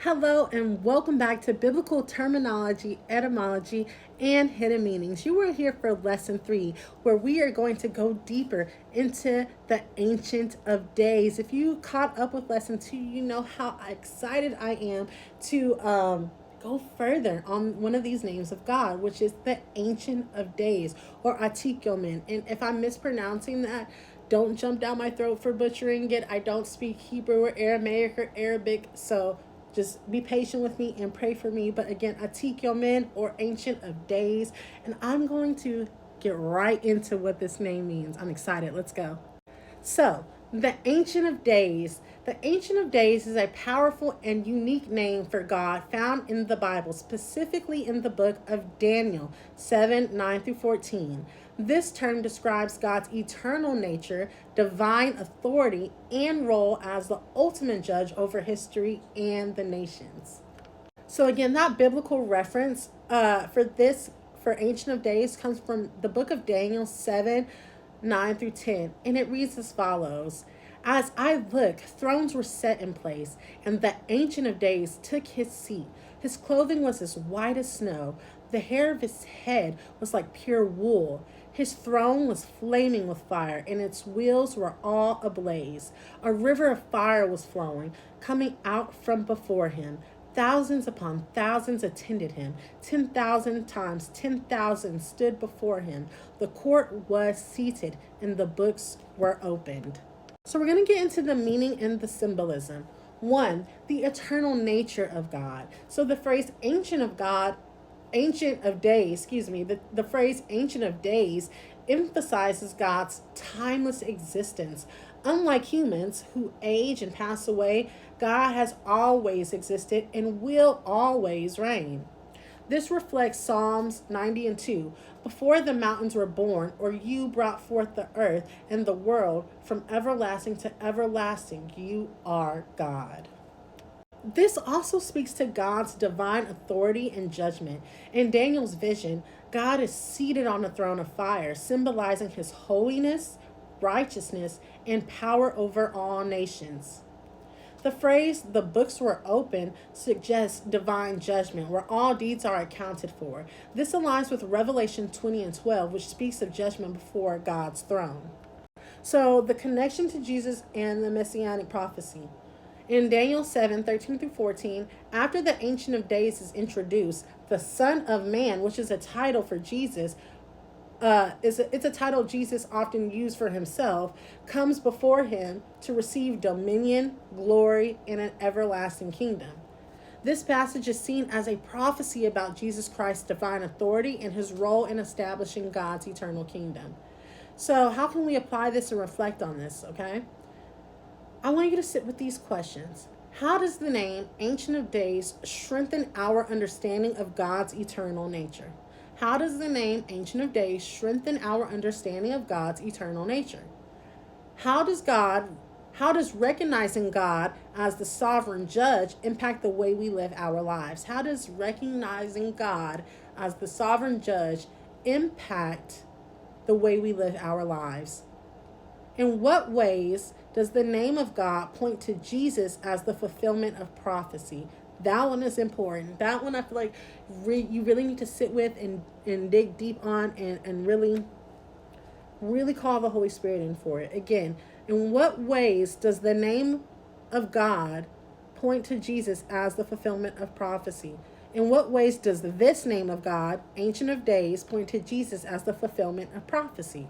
Hello and welcome back to Biblical Terminology, Etymology, and Hidden Meanings. You are here for Lesson 3, where we are going to go deeper into the Ancient of Days. If you caught up with Lesson 2, you know how excited I am to go further on one of these names of God, which is the Ancient of Days, or Attiq Yomin. And if I'm mispronouncing that, don't jump down my throat for butchering it. I don't speak Hebrew or Aramaic or Arabic, so just be patient with me and pray for me. But again, Attiq Yomin, or Ancient of Days. And I'm going to get right into what this name means. I'm excited. Let's go. So, the Ancient of Days. The Ancient of Days is a powerful and unique name for God found in the Bible, specifically in the book of Daniel 7:9-14. This term describes God's eternal nature, divine authority, and role as the ultimate judge over history and the nations. So again, that biblical reference for Ancient of Days comes from the book of Daniel 7:9-10, and it reads as follows. As I looked, thrones were set in place, and the Ancient of Days took his seat. His clothing was as white as snow. The hair of his head was like pure wool. His throne was flaming with fire, and its wheels were all ablaze. A river of fire was flowing, coming out from before him. Thousands upon thousands attended him. 10,000 times 10,000 stood before him. The court was seated, and the books were opened. So we're going to get into the meaning and the symbolism. 1, the eternal nature of God. So the phrase Ancient of Days, the phrase Ancient of Days emphasizes God's timeless existence. Unlike humans who age and pass away, God has always existed and will always reign. This reflects Psalms 90:2. Before the mountains were born, or you brought forth the earth and the world, from everlasting to everlasting, you are God. This also speaks to God's divine authority and judgment. In Daniel's vision, God is seated on a throne of fire, symbolizing his holiness, righteousness, and power over all nations. The phrase, the books were open, suggests divine judgment, where all deeds are accounted for. This aligns with Revelation 20:12, which speaks of judgment before God's throne. So, the connection to Jesus and the Messianic prophecy. In Daniel 7:13-14, after the Ancient of Days is introduced, the Son of Man, which is a title for Jesus, it's a title Jesus often used for himself, comes before him to receive dominion, glory, and an everlasting kingdom. This passage is seen as a prophecy about Jesus Christ's divine authority and his role in establishing God's eternal kingdom. So how can we apply this and reflect on this, okay? I want you to sit with these questions. How does the name Ancient of Days strengthen our understanding of God's eternal nature? How does the name Ancient of Days strengthen our understanding of God's eternal nature? How does recognizing God as the sovereign judge impact the way we live our lives? How does recognizing God as the sovereign judge impact the way we live our lives? In what ways does the name of God point to Jesus as the fulfillment of prophecy? That one is important. That one I feel like you really need to sit with and dig deep on and really call the Holy Spirit in for it. Again, in what ways does the name of God point to Jesus as the fulfillment of prophecy? In what ways does this name of God, Ancient of Days, point to Jesus as the fulfillment of prophecy?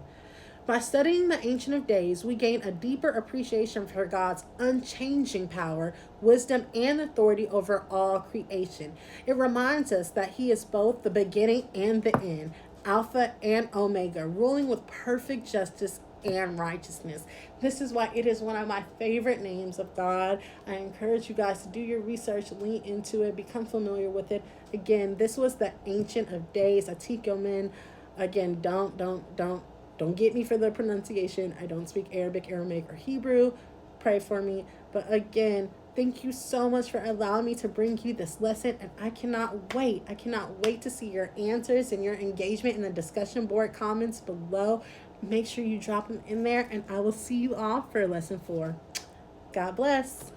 By studying the Ancient of Days, we gain a deeper appreciation for God's unchanging power, wisdom, and authority over all creation. It reminds us that he is both the beginning and the end, Alpha and Omega, ruling with perfect justice and righteousness. This is why it is one of my favorite names of God. I encourage you guys to do your research, lean into it, become familiar with it. Again, this was the Ancient of Days, Attiq Yomin. Again, don't get me for the pronunciation. I don't speak Arabic, Aramaic, or Hebrew. Pray for me. But again, thank you so much for allowing me to bring you this lesson. And I cannot wait. I cannot wait to see your answers and your engagement in the discussion board comments below. Make sure you drop them in there. And I will see you all for lesson 4. God bless.